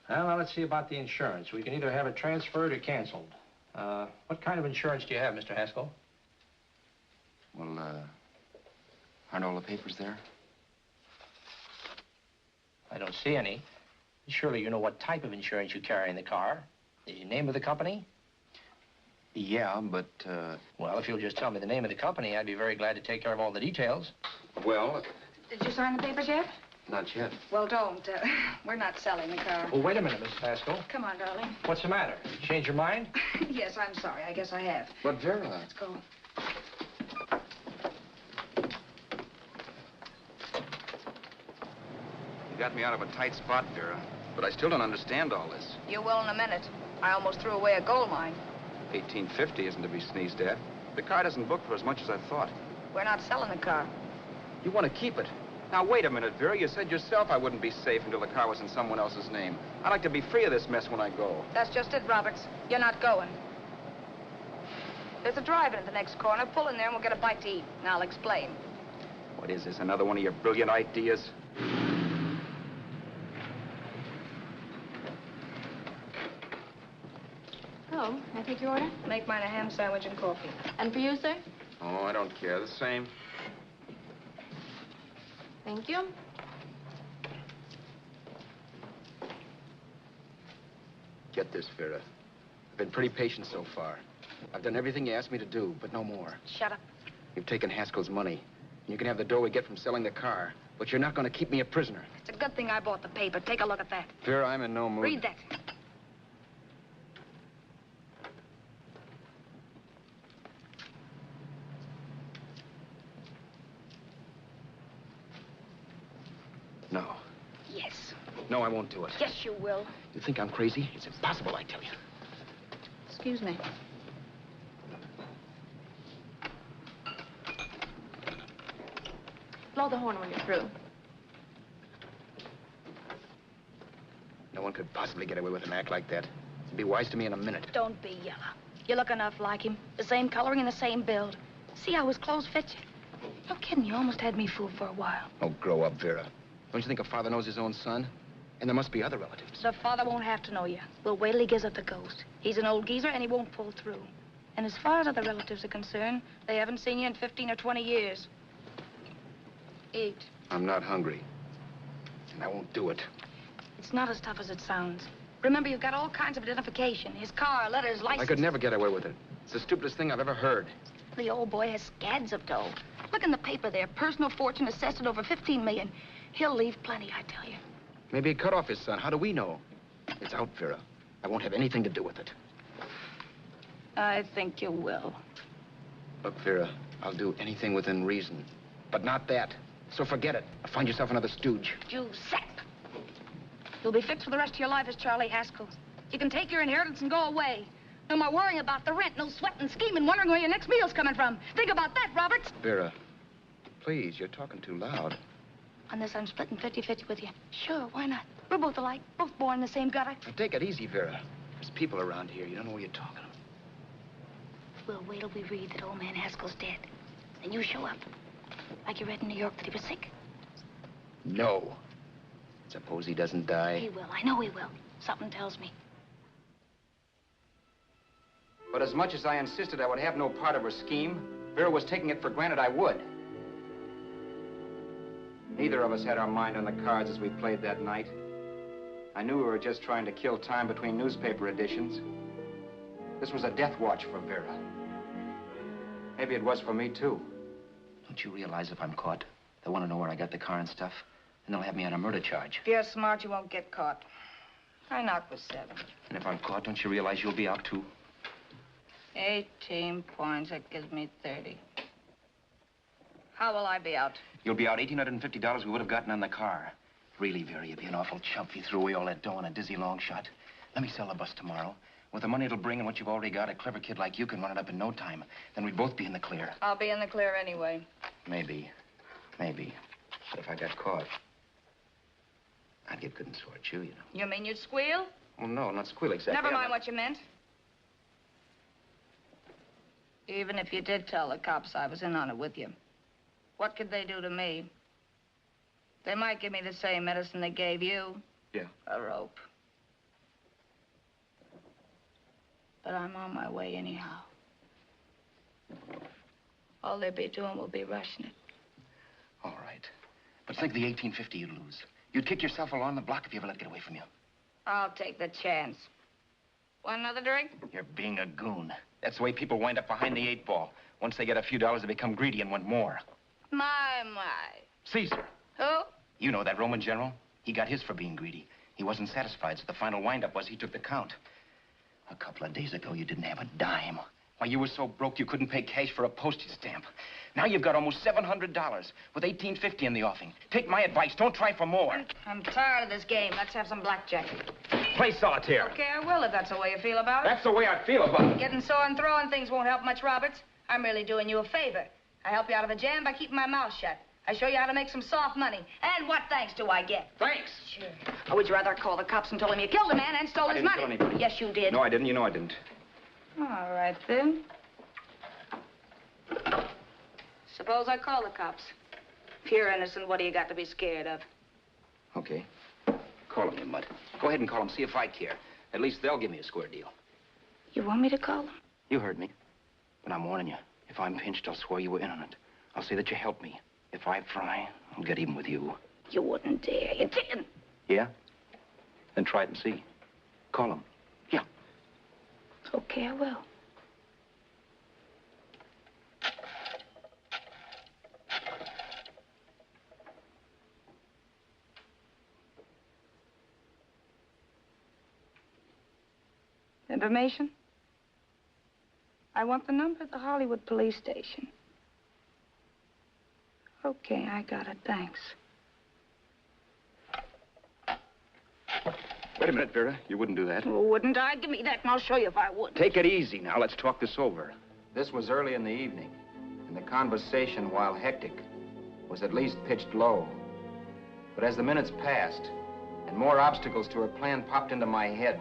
Well, now let's see about the insurance. We can either have it transferred or canceled. What kind of insurance do you have, Mr. Haskell? Well, aren't all the papers there? I don't see any. Surely you know what type of insurance you carry in the car. The name of the company? Yeah, but, Well, if you'll just tell me the name of the company, I'd be very glad to take care of all the details. well, Did you sign the papers yet? not yet. Well, don't. We're not selling the car. Oh, wait a minute, Miss Haskell. Come on, darling. What's the matter? You changed your mind? Yes, I'm sorry. I guess I have. But, Vera... Let's go. You got me out of a tight spot, Vera. But I still don't understand all this. You will in a minute. I almost threw away a gold mine. 1850 isn't to be sneezed at. The car doesn't book for as much as I thought. We're not selling the car. You want to keep it. Now, wait a minute, Vera. You said yourself I wouldn't be safe until the car was in someone else's name. I'd like to be free of this mess when I go. That's just it, Roberts. You're not going. There's a drive-in at the next corner. Pull in there and we'll get a bite to eat. And I'll explain. What is this, another one of your brilliant ideas? Oh, can I take your order? Make mine a ham sandwich and coffee. And for you, sir? Oh, I don't care. The same. Thank you. Get this, Vera. I've been pretty patient so far. I've done everything you asked me to do, but no more. Shut up. You've taken Haskell's money. And you can have the dough we get from selling the car. But you're not going to keep me a prisoner. It's a good thing I bought the paper. Take a look at that. Vera, I'm in no mood. Read that. No. Yes. No, I won't do it. Yes, you will. You think I'm crazy? It's impossible, I tell you. Excuse me. Blow the horn when you're through. No one could possibly get away with an act like that. It'd be wise to me in a minute. Don't be yellow. You look enough like him. The same coloring and the same build. See how his clothes fit you? No kidding, you almost had me fooled for a while. Oh, grow up, Vera. Don't you think a father knows his own son? And there must be other relatives. The father won't have to know you. We'll wait till he gives up the ghost. He's an old geezer and he won't pull through. And as far as other relatives are concerned, they haven't seen you in 15 or 20 years. Eat. I'm not hungry. And I won't do it. It's not as tough as it sounds. Remember, you've got all kinds of identification. His car, letters, license. I could never get away with it. It's the stupidest thing I've ever heard. The old boy has scads of dough. Look in the paper there. Personal fortune assessed at over 15 million. He'll leave plenty, I tell you. Maybe he cut off his son. How do we know? It's out, Vera. I won't have anything to do with it. I think you will. Look, Vera, I'll do anything within reason. But not that. So forget it. Find yourself another stooge. You sap. You'll be fixed for the rest of your life as Charlie Haskell. You can take your inheritance and go away. No more worrying about the rent, no sweating, scheming, wondering where your next meal's coming from. Think about that, Roberts. Vera, please, you're talking too loud. On this, I'm splitting 50-50 with you. Sure, why not? We're both alike, both born in the same gutter. Now, take it easy, Vera. There's people around here. You don't know what you're talking about. We'll wait till we read that old man Haskell's dead. And you show up. Like you read in New York that he was sick. No. Suppose he doesn't die. He will. I know he will. Something tells me. But as much as I insisted I would have no part of her scheme, Vera was taking it for granted I would. Neither of us had our mind on the cards as we played that night. I knew we were just trying to kill time between newspaper editions. This was a death watch for Vera. Maybe it was for me, too. Don't you realize if I'm caught, they'll want to know where I got the car and stuff, and they'll have me on a murder charge. If you're smart, you won't get caught. I knock with 7. And if I'm caught, don't you realize you'll be out, too? 18 points. That gives me 30. How will I be out? You'll be out $1,850 we would have gotten on the car. Really, Vera, you'd be an awful chump if you threw away all that dough on a dizzy long shot. Let me sell the bus tomorrow. With the money it'll bring and what you've already got, a clever kid like you can run it up in no time. Then we'd both be in the clear. I'll be in the clear anyway. Maybe. Maybe. But if I got caught, I'd get good and sore at you, you know. You mean you'd squeal? Well, no, not squeal exactly. Never mind what you meant. Even if you did tell the cops I was in on it with you, what could they do to me? They might give me the same medicine they gave you. Yeah. A rope. But I'm on my way anyhow. All they'd be doing will be rushing it. All right. But think of the $1,850 you'd lose. You'd kick yourself along the block if you ever let it get away from you. I'll take the chance. Want another drink? You're being a goon. That's the way people wind up behind the 8 ball. Once they get a few dollars, they become greedy and want more. My. Caesar. Who? You know that Roman general? He got his for being greedy. He wasn't satisfied, so the final wind-up was he took the count. A couple of days ago, you didn't have a dime. Why, you were so broke you couldn't pay cash for a postage stamp. Now you've got almost $700 with $1,850 in the offing. Take my advice. Don't try for more. I'm tired of this game. Let's have some blackjack. Play solitaire. Okay, I will if that's the way you feel about it. That's the way I feel about it. Getting sore and throwing things won't help much, Roberts. I'm really doing you a favor. I help you out of a jam by keeping my mouth shut. I show you how to make some soft money. And what thanks do I get? Thanks. Sure. Or would you rather call the cops and tell them you killed a man and stole his money? I didn't kill anybody. Yes, you did. No, I didn't. You know I didn't. All right, then. Suppose I call the cops. If you're innocent, what do you got to be scared of? Okay. Call them, you mutt. Go ahead and call them. See if I care. At least they'll give me a square deal. You want me to call them? You heard me. But I'm warning you. If I'm pinched, I'll swear you were in on it. I'll say that you helped me. If I fry, I'll get even with you. You wouldn't dare. You didn't. Yeah? Then try it and see. Call them. Yeah. Okay, I will. Information? I want the number at the Hollywood police station. Okay, I got it. Thanks. Wait a minute, Vera. You wouldn't do that. Oh, wouldn't I? Give me that and I'll show you if I would. Take it easy now. Let's talk this over. This was early in the evening, and the conversation, while hectic, was at least pitched low. But as the minutes passed, and more obstacles to her plan popped into my head,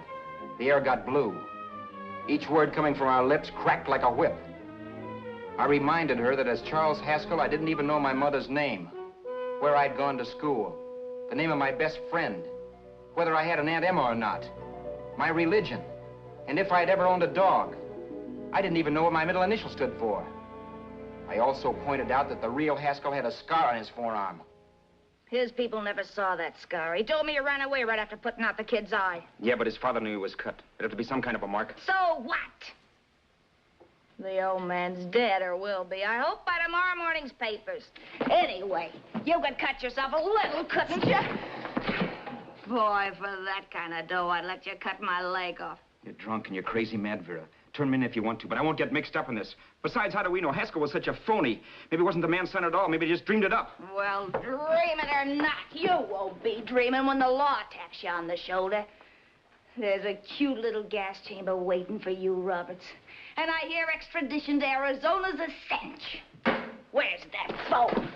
the air got blue. Each word coming from our lips cracked like a whip. I reminded her that as Charles Haskell, I didn't even know my mother's name, where I'd gone to school, the name of my best friend, whether I had an Aunt Emma or not, my religion, and if I'd ever owned a dog. I didn't even know what my middle initial stood for. I also pointed out that the real Haskell had a scar on his forearm. His people never saw that scar. He told me he ran away right after putting out the kid's eye. Yeah, but his father knew he was cut. It'd have to be some kind of a mark. So what? The old man's dead, or will be. I hope by tomorrow morning's papers. Anyway, you could cut yourself a little, couldn't you? Boy, for that kind of dough, I'd let you cut my leg off. You're drunk and you're crazy mad, Vera. Turn him in if you want to, but I won't get mixed up in this. Besides, how do we know? Haskell was such a phony. Maybe he wasn't the man-son at all. Maybe he just dreamed it up. Well, dreaming or not, you won't be dreaming when the law taps you on the shoulder. There's a cute little gas chamber waiting for you, Roberts. And I hear extradition to Arizona's a cinch. Where's that phone?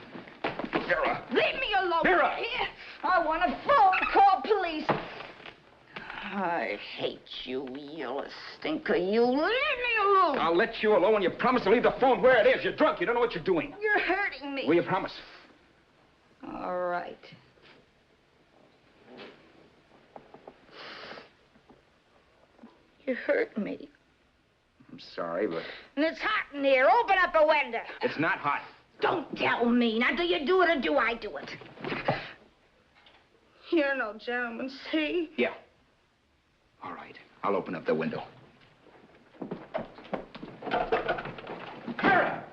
Vera! Leave me alone. Vera! Here. I want a phone. Call police. I hate you, yellow stinker. You leave me alone. I'll let you alone when you promise to leave the phone where it is. You're drunk. You don't know what you're doing. You're hurting me. Will you promise? All right. You hurt me. I'm sorry, but... And it's hot in here. Open up a window. It's not hot. Don't tell me. Now, do you do it or do I do it? You're no gentleman, see? Yeah. All right. I'll open up the window. Vera!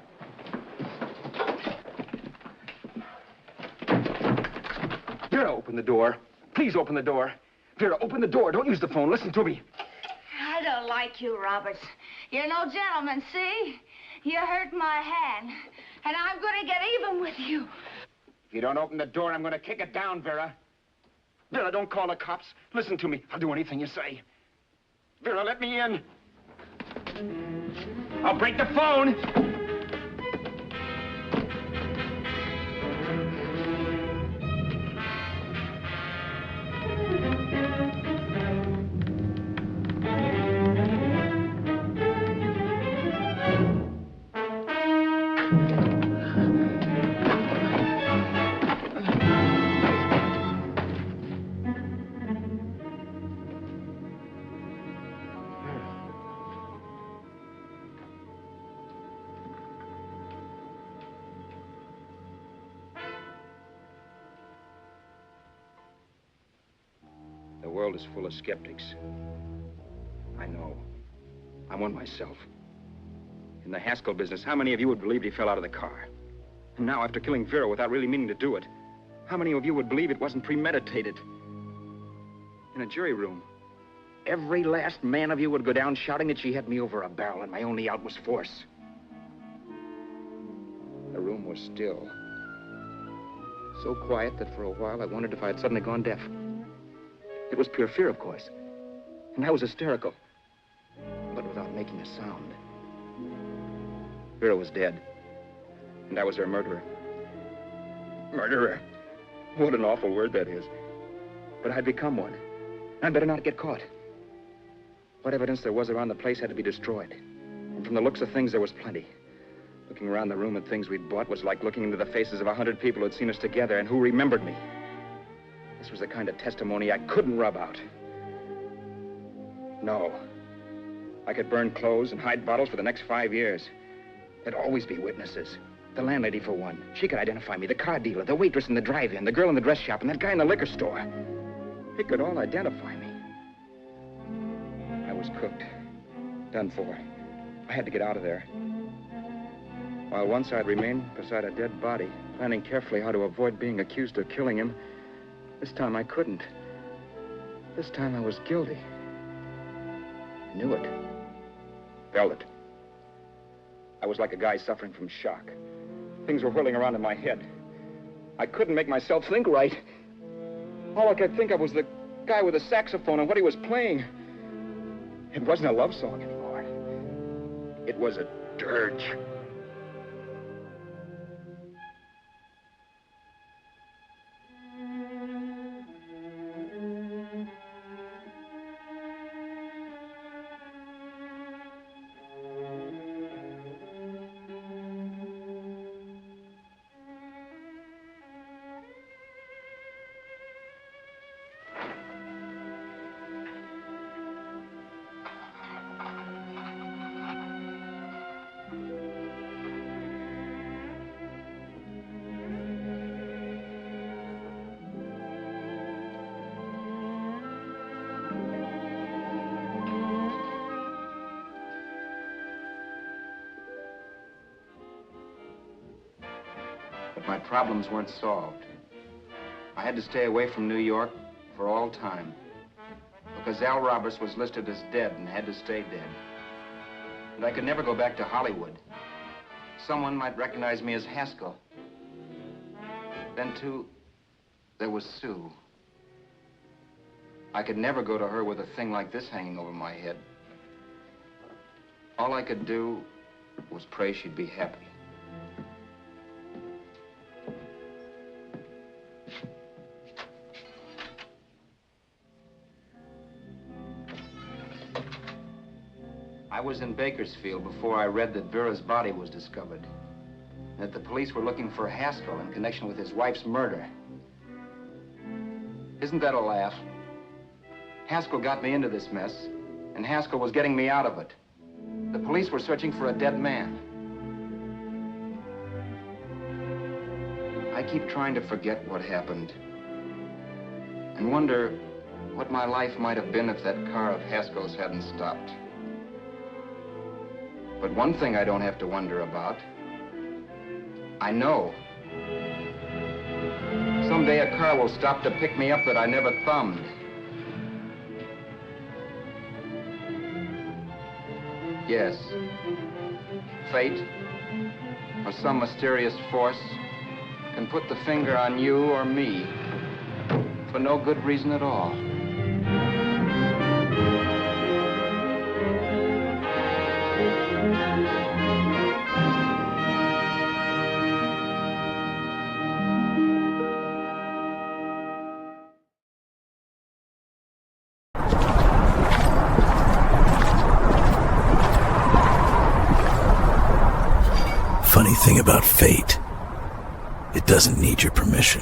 Vera, open the door. Please open the door. Vera, open the door. Don't use the phone. Listen to me. I don't like you, Roberts. You're no gentleman, see? You hurt my hand, and I'm going to get even with you. If you don't open the door, I'm going to kick it down, Vera. Vera, don't call the cops. Listen to me. I'll do anything you say. Vera, let me in. I'll break the phone. The world is full of skeptics. I know. I'm one myself. In the Haskell business, how many of you would believe he fell out of the car? And now, after killing Vera without really meaning to do it, how many of you would believe it wasn't premeditated? In a jury room, every last man of you would go down shouting that she had me over a barrel and my only out was force. The room was still. So quiet that for a while I wondered if I had suddenly gone deaf. It was pure fear, of course. And I was hysterical. But without making a sound. Vera was dead. And I was her murderer. Murderer. What an awful word that is. But I'd become one. I'd better not get caught. What evidence there was around the place had to be destroyed. And from the looks of things, there was plenty. Looking around the room at things we'd bought was like looking into the faces of 100 people who'd seen us together and who remembered me. This was the kind of testimony I couldn't rub out. No. I could burn clothes and hide bottles for the next 5 years. There'd always be witnesses. The landlady, for one. She could identify me. The car dealer, the waitress in the drive-in, the girl in the dress shop, and that guy in the liquor store. They could all identify me. I was cooked. Done for. I had to get out of there. While once I'd remained beside a dead body, planning carefully how to avoid being accused of killing him, this time I couldn't. This time I was guilty. Knew it. Felt it. I was like a guy suffering from shock. Things were whirling around in my head. I couldn't make myself think right. All I could think of was the guy with the saxophone and what he was playing. It wasn't a love song anymore. It was a dirge. But my problems weren't solved. I had to stay away from New York for all time. Because Al Roberts was listed as dead and had to stay dead. that I could never go back to Hollywood. Someone might recognize me as Haskell. Then, too, there was Sue. I could never go to her with a thing like this hanging over my head. All I could do was pray she'd be happy. I was in Bakersfield before I read that Vera's body was discovered, and that the police were looking for Haskell in connection with his wife's murder. Isn't that a laugh? Haskell got me into this mess, and Haskell was getting me out of it. The police were searching for a dead man. I keep trying to forget what happened, and wonder what my life might have been if that car of Haskell's hadn't stopped. But one thing I don't have to wonder about. I know. Someday a car will stop to pick me up that I never thumbed. Yes. Fate, or some mysterious force, can put the finger on you or me for no good reason at all. Funny thing about fate, it doesn't need your permission.